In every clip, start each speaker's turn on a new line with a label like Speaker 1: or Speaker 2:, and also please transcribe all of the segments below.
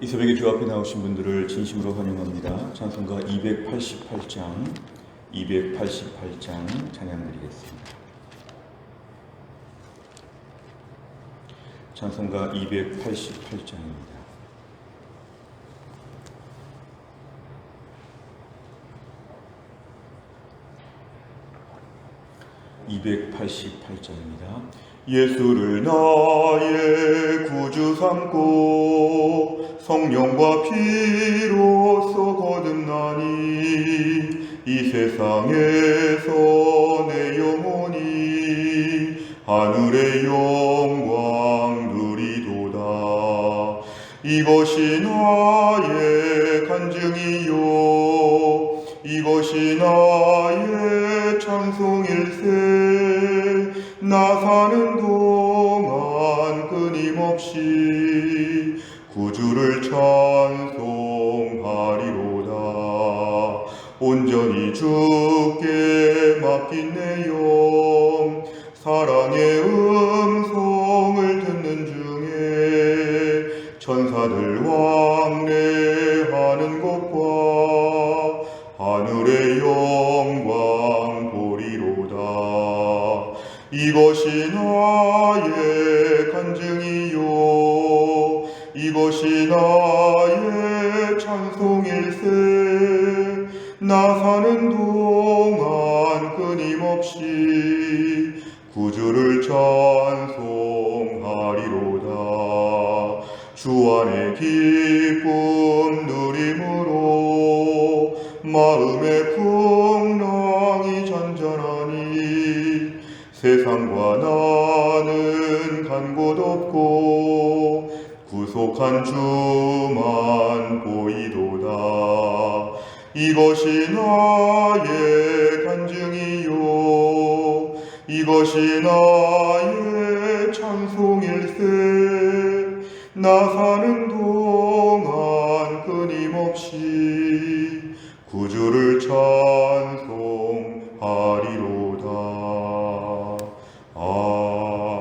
Speaker 1: 이 새벽에 주 앞에 나오신 분들을 진심으로 환영합니다. 찬송가 288장 찬양드리겠습니다. 찬송가 288장입니다. 예수를 나의 구주 삼고 성령과 피로써 거듭나니 이 세상에서 내 영혼이 하늘의 영광 누리도다. 이것이 나의 간증이요 이것이 나의 찬송일세. 나 사는 동안 끊임없이 구주를 찬송하리로다. 온전히 주께 맡긴 내 영 사랑의 음성을 듣는 중에 천사들 왕래하는 것과 하늘의 영광 보리로다. 이것이 나의 간증이요 이것이 나의 찬송일세. 나 사는 동안 끊임없이 구주를 찬송하리로다. 주 안의 기쁨 누림으로 마음의 풍랑이 잔잔하니 세상과 나는 간 곳 없고 구속한 주만 보이도다. 이것이 나의 간증이요 이것이 나의 찬송일세. 나 사는 동안 끊임없이 구주를 찬송하리로다.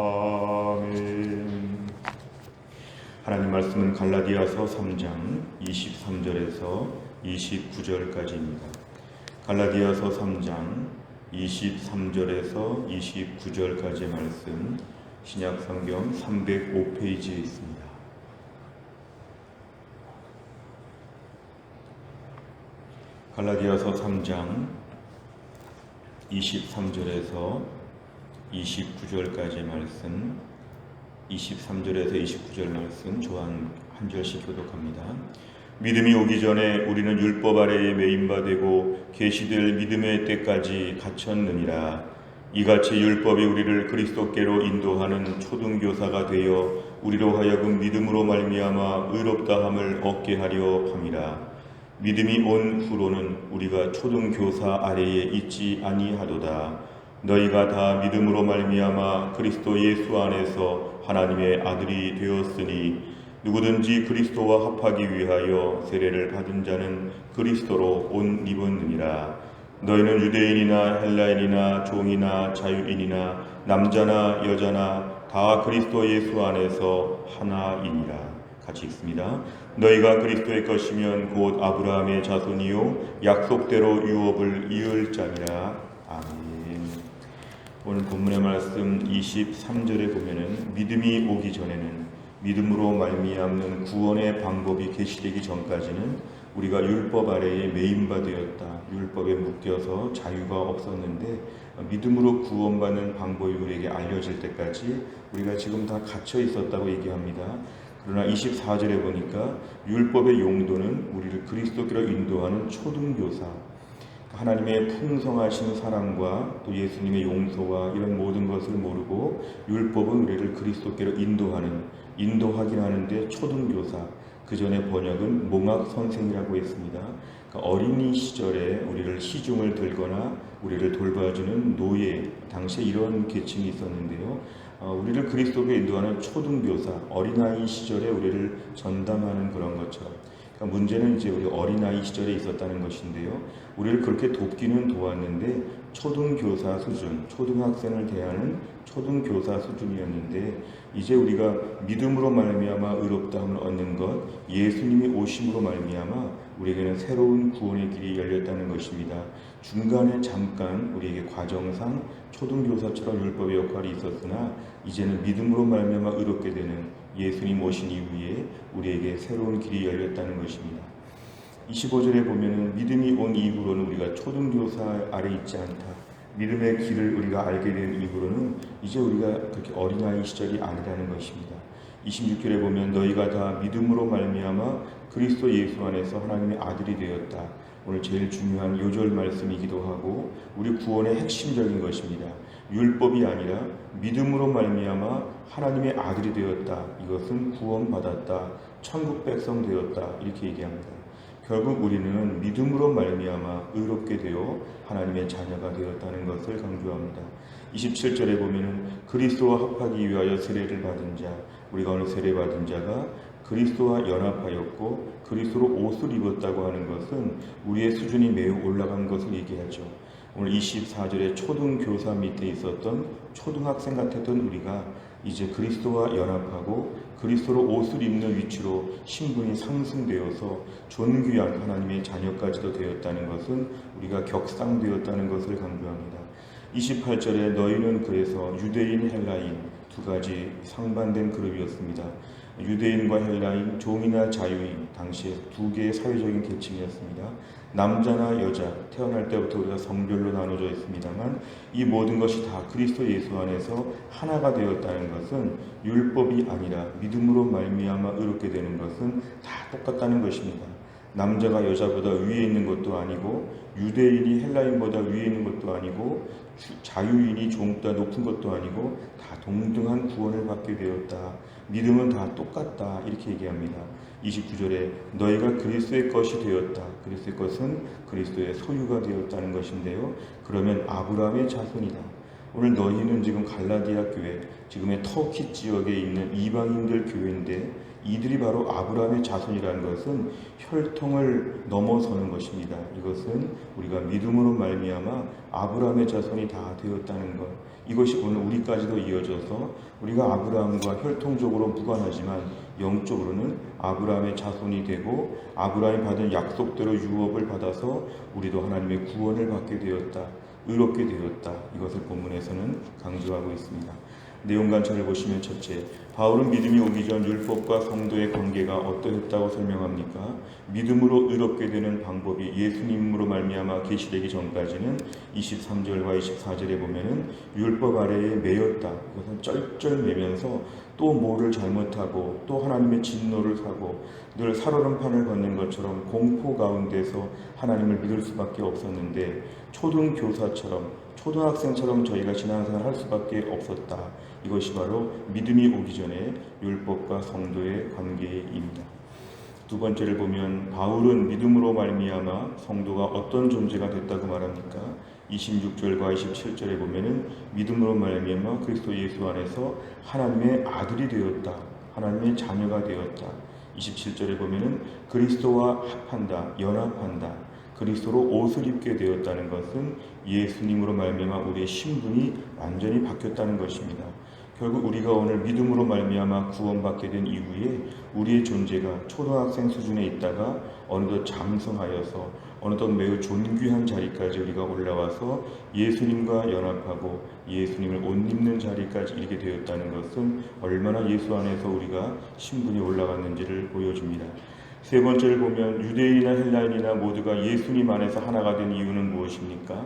Speaker 1: 아멘. 하나님 말씀은 갈라디아서 3장 23절에서 29절까지입니다. 갈라디아서 3장 23절에서 29절까지의 말씀, 신약성경 305페이지에 있습니다. 갈라디아서 3장 23절에서 29절까지의 말씀, 23절에서 29절 말씀 조한 한 절씩 교독합니다. 믿음이 오기 전에 우리는 율법 아래에 매인바 되고 계시될 믿음의 때까지 갇혔느니라. 이같이 율법이 우리를 그리스도께로 인도하는 초등교사가 되어 우리로 하여금 믿음으로 말미암아 의롭다함을 얻게 하려 함이라. 믿음이 온 후로는 우리가 초등교사 아래에 있지 아니하도다. 너희가 다 믿음으로 말미암아 그리스도 예수 안에서 하나님의 아들이 되었으니 누구든지 그리스도와 합하기 위하여 세례를 받은 자는 그리스도로 옷 입었느니라. 너희는 유대인이나 헬라인이나 종이나 자유인이나 남자나 여자나 다 그리스도 예수 안에서 하나이니라. 같이 읽습니다. 너희가 그리스도의 것이면 곧 아브라함의 자손이요 약속대로 유업을 이을 자니라. 아멘. 오늘 본문의 말씀 23절에 보면은 믿음이 오기 전에는 믿음으로 말미암는 구원의 방법이 계시되기 전까지는 우리가 율법 아래에 매인바 되었다. 율법에 묶여서 자유가 없었는데 믿음으로 구원받는 방법이 우리에게 알려질 때까지 우리가 지금 다 갇혀 있었다고 얘기합니다. 그러나 24절에 보니까 율법의 용도는 우리를 그리스도께로 인도하는 초등교사, 하나님의 풍성하신 사랑과 또 예수님의 용서와 이런 모든 것을 모르고 율법은 우리를 그리스도께로 인도하긴 하는데 초등교사, 그 전에 번역은 몽학선생이라고 했습니다. 그러니까 어린이 시절에 우리를 시중을 들거나 우리를 돌봐주는 노예, 당시에 이런 계층이 있었는데요. 우리를 그리스도께 인도하는 초등교사, 어린아이 시절에 우리를 전담하는 그런 것처럼, 그러니까 문제는 이제 우리 어린아이 시절에 있었다는 것인데요. 우리를 그렇게 돕기는 도왔는데 초등교사 수준, 초등학생을 대하는 초등교사 수준이었는데 이제 우리가 믿음으로 말미암아 의롭다함을 얻는 것, 예수님이 오심으로 말미암아 우리에게는 새로운 구원의 길이 열렸다는 것입니다. 중간에 잠깐 우리에게 과정상 초등교사처럼 율법의 역할이 있었으나 이제는 믿음으로 말미암아 의롭게 되는 예수님 오신 이후에 우리에게 새로운 길이 열렸다는 것입니다. 25절에 보면은 믿음이 온 이후로는 우리가 초등교사 아래 있지 않다. 믿음의 길을 우리가 알게 된 이후로는 이제 우리가 그렇게 어린아이 시절이 아니라는 것입니다. 26절에 보면 너희가 다 믿음으로 말미암아 그리스도 예수 안에서 하나님의 아들이 되었다. 오늘 제일 중요한 요절 말씀이기도 하고 우리 구원의 핵심적인 것입니다. 율법이 아니라 믿음으로 말미암아 하나님의 아들이 되었다. 이것은 구원받았다. 천국 백성 되었다. 이렇게 얘기합니다. 결국 우리는 믿음으로 말미암아 의롭게 되어 하나님의 자녀가 되었다는 것을 강조합니다. 27절에 보면은 그리스도와 합하기 위하여 세례를 받은 자, 우리가 오늘 세례받은 자가 그리스도와 연합하였고 그리스도로 옷을 입었다고 하는 것은 우리의 수준이 매우 올라간 것을 얘기하죠. 오늘 24절에 초등교사 밑에 있었던 초등학생 같았던 우리가 이제 그리스도와 연합하고 그리스도로 옷을 입는 위치로 신분이 상승되어서 존귀한 하나님의 자녀까지도 되었다는 것은 우리가 격상되었다는 것을 강조합니다. 28절에 너희는 그래서 유대인, 헬라인 두 가지 상반된 그룹이었습니다. 유대인과 헬라인, 종이나 자유인, 당시에 두 개의 사회적인 계층이었습니다. 남자나 여자, 태어날 때부터 우리가 성별로 나눠져 있습니다만 이 모든 것이 다 그리스도 예수 안에서 하나가 되었다는 것은 율법이 아니라 믿음으로 말미암아 의롭게 되는 것은 다 똑같다는 것입니다. 남자가 여자보다 위에 있는 것도 아니고 유대인이 헬라인보다 위에 있는 것도 아니고 자유인이 종보다 높은 것도 아니고 다 동등한 구원을 받게 되었다. 믿음은 다 똑같다. 이렇게 얘기합니다. 29절에 너희가 그리스도의 것이 되었다. 그리스도의 것은 그리스도의 소유가 되었다는 것인데요. 그러면 아브라함의 자손이다. 오늘 너희는 지금 갈라디아 교회, 지금의 터키 지역에 있는 이방인들 교회인데 이들이 바로 아브라함의 자손이라는 것은 혈통을 넘어서는 것입니다. 이것은 우리가 믿음으로 말미암아 아브라함의 자손이 다 되었다는 것. 이것이 오늘 우리까지도 이어져서 우리가 아브라함과 혈통적으로 무관하지만 영적으로는 아브라함의 자손이 되고 아브라함이 받은 약속대로 유업을 받아서 우리도 하나님의 구원을 받게 되었다. 의롭게 되었다. 이것을 본문에서는 강조하고 있습니다. 내용 관찰을 보시면 첫째, 바울은 믿음이 오기 전 율법과 성도의 관계가 어떠했다고 설명합니까? 믿음으로 의롭게 되는 방법이 예수님으로 말미암아 계시되기 전까지는 23절과 24절에 보면은 율법 아래에 매였다. 이것은 쩔쩔매면서 또 뭐를 잘못하고 또 하나님의 진노를 사고 늘 살얼음판을 걷는 것처럼 공포 가운데서 하나님을 믿을 수밖에 없었는데 초등교사처럼 초등학생처럼 저희가 신앙생활을 할 수밖에 없었다. 이것이 바로 믿음이 오기 전에 율법과 성도의 관계입니다. 두 번째를 보면 바울은 믿음으로 말미암아 성도가 어떤 존재가 됐다고 말합니까? 26절과 27절에 보면은 믿음으로 말미암아 그리스도 예수 안에서 하나님의 아들이 되었다. 하나님의 자녀가 되었다. 27절에 보면은 그리스도와 합한다. 연합한다. 그리스도로 옷을 입게 되었다는 것은 예수님으로 말미암아 우리의 신분이 완전히 바뀌었다는 것입니다. 결국 우리가 오늘 믿음으로 말미암아 구원받게 된 이후에 우리의 존재가 초등학생 수준에 있다가 어느덧 장성하여서 어느덧 매우 존귀한 자리까지 우리가 올라와서 예수님과 연합하고 예수님을 옷 입는 자리까지 이르게 되었다는 것은 얼마나 예수 안에서 우리가 신분이 올라갔는지를 보여줍니다. 세 번째를 보면 유대인이나 헬라인이나 모두가 예수님 안에서 하나가 된 이유는 무엇입니까?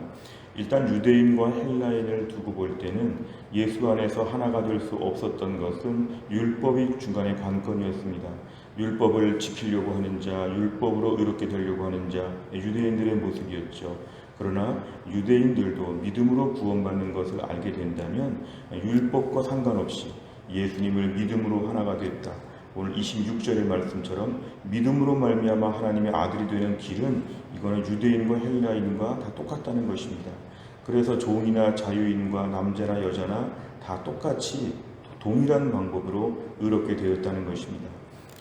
Speaker 1: 일단 유대인과 헬라인을 두고 볼 때는 예수 안에서 하나가 될 수 없었던 것은 율법이 중간에 관건이었습니다. 율법을 지키려고 하는 자, 율법으로 의롭게 되려고 하는 자, 유대인들의 모습이었죠. 그러나 유대인들도 믿음으로 구원받는 것을 알게 된다면 율법과 상관없이 예수님을 믿음으로 하나가 됐다. 오늘 26절의 말씀처럼 믿음으로 말미암아 하나님의 아들이 되는 길은 이거는 유대인과 헬라인과 다 똑같다는 것입니다. 그래서 종이나 자유인과 남자나 여자나 다 똑같이 동일한 방법으로 의롭게 되었다는 것입니다.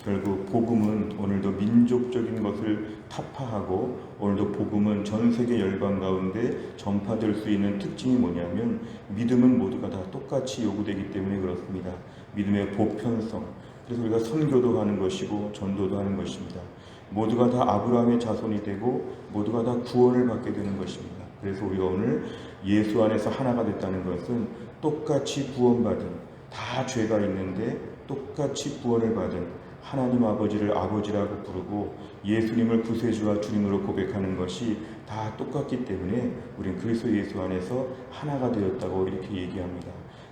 Speaker 1: 결국 복음은 오늘도 민족적인 것을 타파하고 오늘도 복음은 전 세계 열방 가운데 전파될 수 있는 특징이 뭐냐면 믿음은 모두가 다 똑같이 요구되기 때문에 그렇습니다. 믿음의 보편성. 그래서 우리가 선교도 하는 것이고 전도도 하는 것입니다. 모두가 다 아브라함의 자손이 되고 모두가 다 구원을 받게 되는 것입니다. 그래서 우리가 오늘 예수 안에서 하나가 됐다는 것은 똑같이 구원받은, 다 죄가 있는데 똑같이 구원을 받은 하나님 아버지를 아버지라고 부르고 예수님을 구세주와 주님으로 고백하는 것이 다 똑같기 때문에 우리는 그리스도 예수 안에서 하나가 되었다고 이렇게 얘기합니다.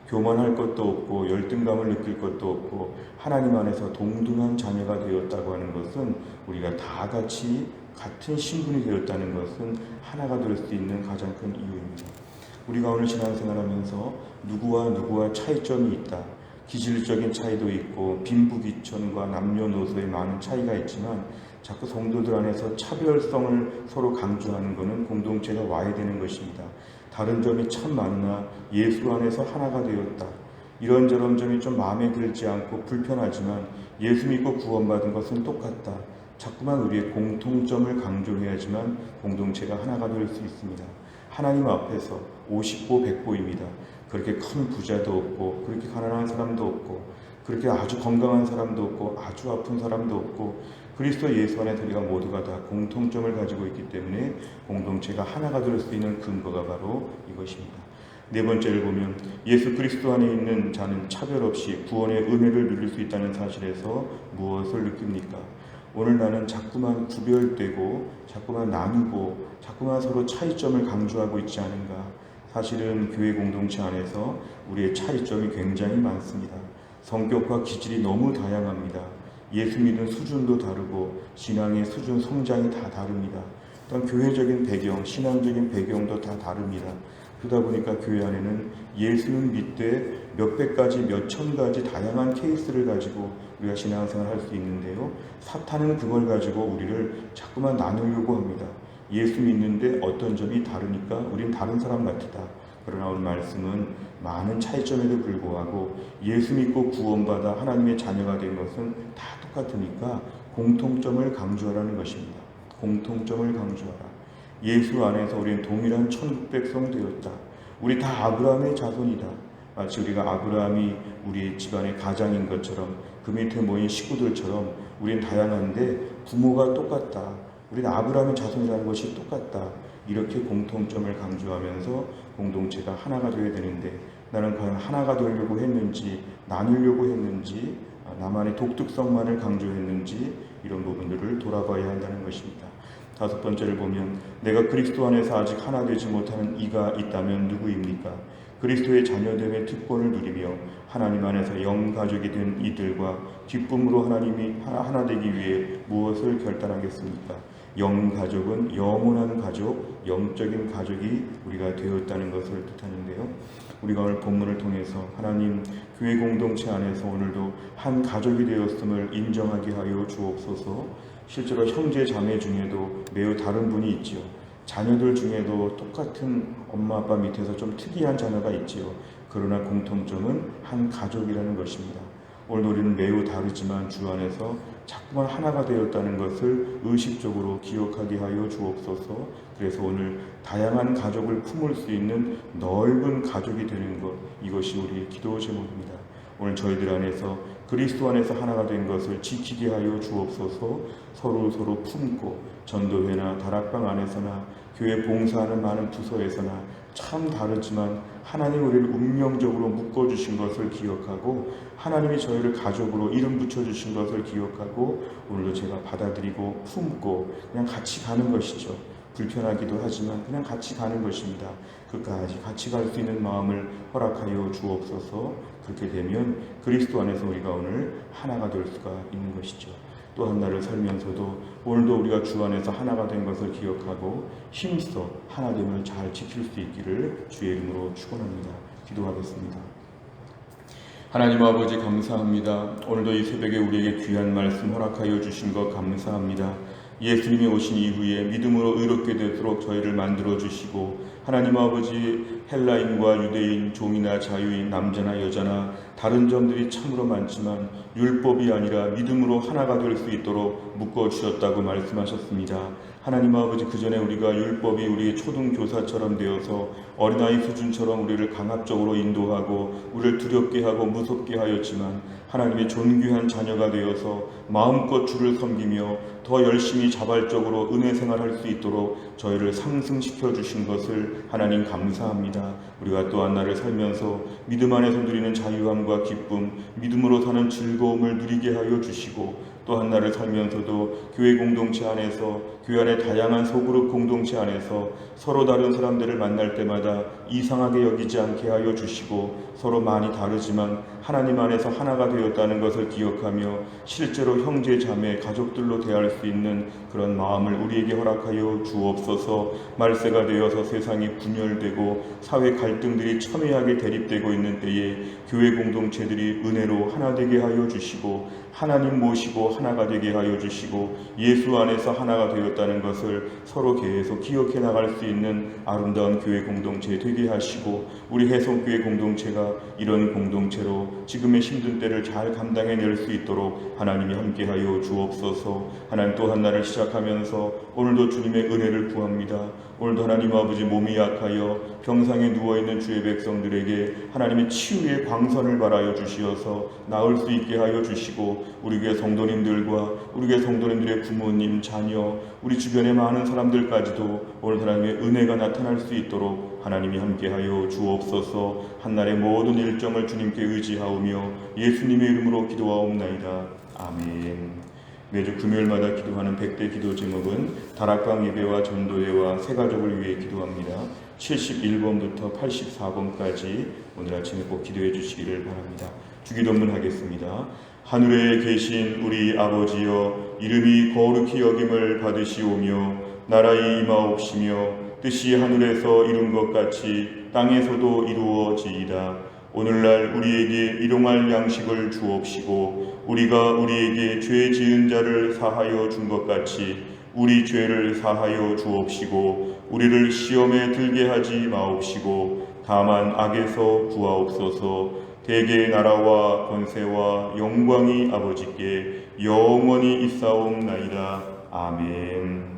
Speaker 1: 교만할 것도 없고 열등감을 느낄 것도 없고 하나님 안에서 동등한 자녀가 되었다고 하는 것은 우리가 다 같이 같은 신분이 되었다는 것은 하나가 될 수 있는 가장 큰 이유입니다. 우리가 오늘 신앙생활하면서 누구와 차이점이 있다. 기질적인 차이도 있고 빈부귀천과 남녀노소의 많은 차이가 있지만 자꾸 성도들 안에서 차별성을 서로 강조하는 것은 공동체가 와야 되는 것입니다. 다른 점이 참 많으나 예수 안에서 하나가 되었다. 이런저런 점이 좀 마음에 들지 않고 불편하지만 예수 믿고 구원받은 것은 똑같다. 자꾸만 우리의 공통점을 강조해야지만 공동체가 하나가 될 수 있습니다. 하나님 앞에서 50보 100보입니다. 그렇게 큰 부자도 없고 그렇게 가난한 사람도 없고 그렇게 아주 건강한 사람도 없고 아주 아픈 사람도 없고 그리스도 예수 안에 우리가 모두가 다 공통점을 가지고 있기 때문에 공동체가 하나가 될 수 있는 근거가 바로 이것입니다. 네 번째를 보면 예수 그리스도 안에 있는 자는 차별 없이 구원의 은혜를 누릴 수 있다는 사실에서 무엇을 느낍니까? 오늘 나는 자꾸만 구별되고 자꾸만 나누고 자꾸만 서로 차이점을 강조하고 있지 않은가? 사실은 교회 공동체 안에서 우리의 차이점이 굉장히 많습니다. 성격과 기질이 너무 다양합니다. 예수 믿는 수준도 다르고 신앙의 수준, 성장이 다 다릅니다. 또한 교회적인 배경, 신앙적인 배경도 다 다릅니다. 그러다 보니까 교회 안에는 예수는 믿되 몇백 가지, 몇천 가지 다양한 케이스를 가지고 우리가 신앙생활을 할 수 있는데요. 사탄은 그걸 가지고 우리를 자꾸만 나누려고 합니다. 예수 믿는데 어떤 점이 다르니까 우린 다른 사람 같다. 그러나 오늘 말씀은 많은 차이점에도 불구하고 예수 믿고 구원받아 하나님의 자녀가 된 것은 다 똑같으니까 공통점을 강조하라는 것입니다. 공통점을 강조하라. 예수 안에서 우리는 동일한 천국 백성 되었다. 우리 다 아브라함의 자손이다. 마치 우리가 아브라함이 우리 집안의 가장인 것처럼 그 밑에 모인 식구들처럼 우리는 다양한데 부모가 똑같다. 우리는 아브라함의 자손이라는 것이 똑같다. 이렇게 공통점을 강조하면서 공동체가 하나가 되어야 되는데 나는 과연 하나가 되려고 했는지 나누려고 했는지 나만의 독특성만을 강조했는지 이런 부분들을 돌아봐야 한다는 것입니다. 다섯 번째를 보면 내가 그리스도 안에서 아직 하나 되지 못하는 이가 있다면 누구입니까? 그리스도의 자녀됨의 특권을 누리며 하나님 안에서 영가족이 된 이들과 기쁨으로 하나님이 하나 되기 위해 무엇을 결단하겠습니까? 영가족은 영원한 가족, 영적인 가족이 우리가 되었다는 것을 뜻하는데요. 우리가 오늘 본문을 통해서 하나님 교회 공동체 안에서 오늘도 한 가족이 되었음을 인정하게 하여 주옵소서. 실제로 형제 자매 중에도 매우 다른 분이 있지요. 자녀들 중에도 똑같은 엄마 아빠 밑에서 좀 특이한 자녀가 있지요. 그러나 공통점은 한 가족이라는 것입니다. 오늘 우리는 매우 다르지만 주 안에서 자꾸만 하나가 되었다는 것을 의식적으로 기억하게 하여 주옵소서. 그래서 오늘 다양한 가족을 품을 수 있는 넓은 가족이 되는 것, 이것이 우리의 기도 제목입니다. 오늘 저희들 안에서 그리스도 안에서 하나가 된 것을 지키게 하여 주옵소서. 서로 품고 전도회나 다락방 안에서나 교회 봉사하는 많은 부서에서나 참 다르지만 하나님 우리를 운명적으로 묶어주신 것을 기억하고 하나님이 저희를 가족으로 이름 붙여주신 것을 기억하고 오늘도 제가 받아들이고 품고 그냥 같이 가는 것이죠. 불편하기도 하지만 그냥 같이 가는 것입니다. 끝까지 같이 갈 수 있는 마음을 허락하여 주옵소서. 그렇게 되면 그리스도 안에서 우리가 오늘 하나가 될 수가 있는 것이죠. 또 한 날을 살면서도 오늘도 우리가 주 안에서 하나가 된 것을 기억하고 힘써 하나됨을 잘 지킬 수 있기를 주의 이름으로 축원합니다. 기도하겠습니다. 하나님 아버지 감사합니다. 오늘도 이 새벽에 우리에게 귀한 말씀 허락하여 주신 것 감사합니다. 예수님이 오신 이후에 믿음으로 의롭게 되도록 저희를 만들어 주시고 하나님 아버지 헬라인과 유대인, 종이나 자유인, 남자나 여자나 다른 점들이 참으로 많지만 율법이 아니라 믿음으로 하나가 될 수 있도록 묶어주셨다고 말씀하셨습니다. 하나님 아버지, 그 전에 우리가 율법이 우리의 초등교사처럼 되어서 어린아이 수준처럼 우리를 강압적으로 인도하고 우리를 두렵게 하고 무섭게 하였지만, 하나님의 존귀한 자녀가 되어서 마음껏 주를 섬기며 더 열심히 자발적으로 은혜 생활할 수 있도록 저희를 상승시켜 주신 것을 하나님 감사합니다. 우리가 또 한 날을 살면서 믿음 안에서 누리는 자유함과 기쁨, 믿음으로 사는 즐거움을 누리게 하여 주시고, 또 한 날을 살면서도 교회 공동체 안에서, 교회 안의 다양한 소그룹 공동체 안에서 서로 다른 사람들을 만날 때마다 이상하게 여기지 않게 하여 주시고, 서로 많이 다르지만 하나님 안에서 하나가 되었다는 것을 기억하며 실제로 형제 자매 가족들로 대할 수 있는 그런 마음을 우리에게 허락하여 주옵소서. 말세가 되어서 세상이 분열되고 사회 갈등들이 첨예하게 대립되고 있는 때에 교회 공동체들이 은혜로 하나 되게 하여 주시고, 하나님 모시고 하나가 되게 하여 주시고, 예수 안에서 하나가 되었다는 것을 서로 계속 기억해 나갈 수 있는 아름다운 교회 공동체 되게 하시고, 우리 해성교회 공동체가 이런 공동체로 지금의 힘든 때를 잘 감당해낼 수 있도록 하나님이 함께하여 주옵소서. 하나님, 또 한 날을 시작하면서 오늘도 주님의 은혜를 구합니다. 오늘도 하나님 아버지, 몸이 약하여 병상에 누워있는 주의 백성들에게 하나님의 치유의 광선을 발하여 주시어서 나을 수 있게 하여 주시고, 우리 교회 성도님들과 우리 교회 성도님들의 부모님, 자녀, 우리 주변의 많은 사람들까지도 오늘 하나님의 은혜가 나타날 수 있도록 하나님이 함께하여 주옵소서. 한날의 모든 일정을 주님께 의지하오며 예수님의 이름으로 기도하옵나이다. 아멘. 매주 금요일마다 기도하는 100대 기도 제목은 다락방 예배와 전도회와 새가족을 위해 기도합니다. 71번부터 84번까지 오늘 아침에 꼭 기도해 주시기를 바랍니다. 주기도문 하겠습니다. 하늘에 계신 우리 아버지여, 이름이 거룩히 여김을 받으시오며 나라의 임하옵시며 뜻이 하늘에서 이룬 것 같이 땅에서도 이루어지이다. 오늘날 우리에게 일용할 양식을 주옵시고, 우리가 우리에게 죄 지은 자를 사하여 준 것 같이 우리 죄를 사하여 주옵시고, 우리를 시험에 들게 하지 마옵시고 다만 악에서 구하옵소서. 대개 나라와 권세와 영광이 아버지께 영원히 있사옵나이다. 아멘.